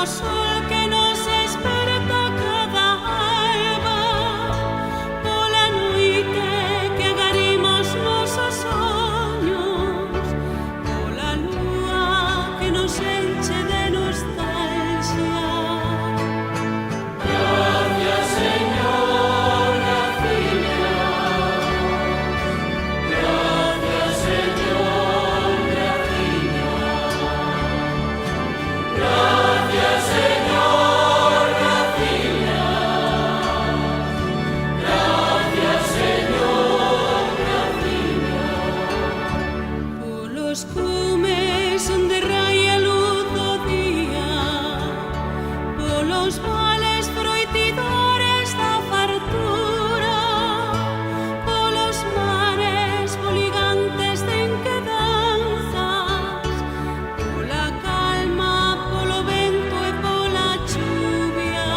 sol que nos esperta cada alba, pola noite que agarimos nosos soños, pola lúa que nos enche de nostalgia. Gracias, Señor, graciña. Gracias, Señor, graciña. Gracias, Señor, graciña. Gracias, Señor, graciña. Polos cumes onde raia a luz do día, polos vales froitidores da fartura, polos mares boligantes de inquedanzas, pola calma, polo vento e pola chuvia.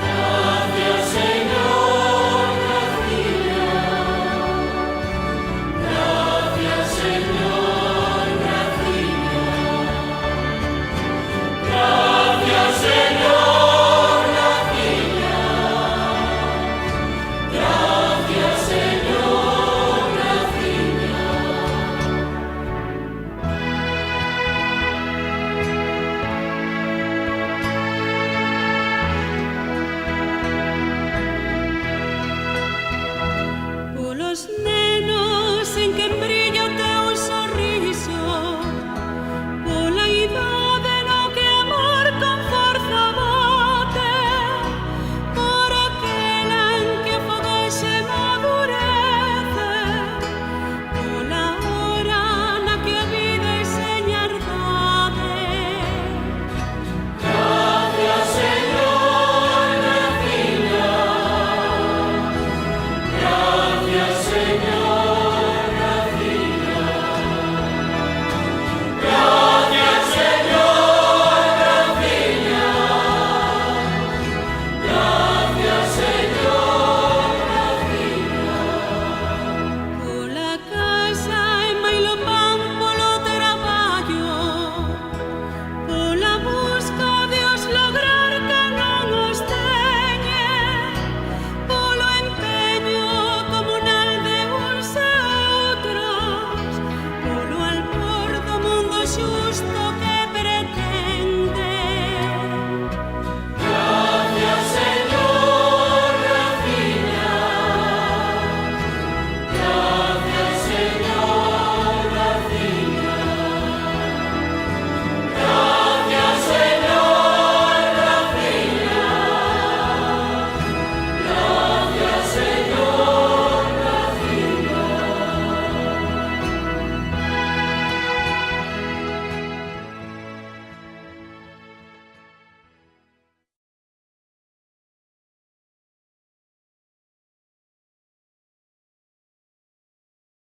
Gracias, Señor, graciña. Gracias, Señor, graciña. Gracias, Señor, graciña. Gracias, Señor, graciña. Polos nenos en que brilla o teu sorriso, pola idade no que amor con forza bate, por aquela en que o foguexe madurece, pola hora na que a vida é señardade. Gracias, Señor, graciña. Gracias, Señor, graciña. Gracias, Señor, graciña. Gracias, Señor, graciña. Pola casa e mailo pan polo traballo, pola busca de os lograr que non os teñen, polo empeño comunal de uns e outros, polo albor do mundo xusto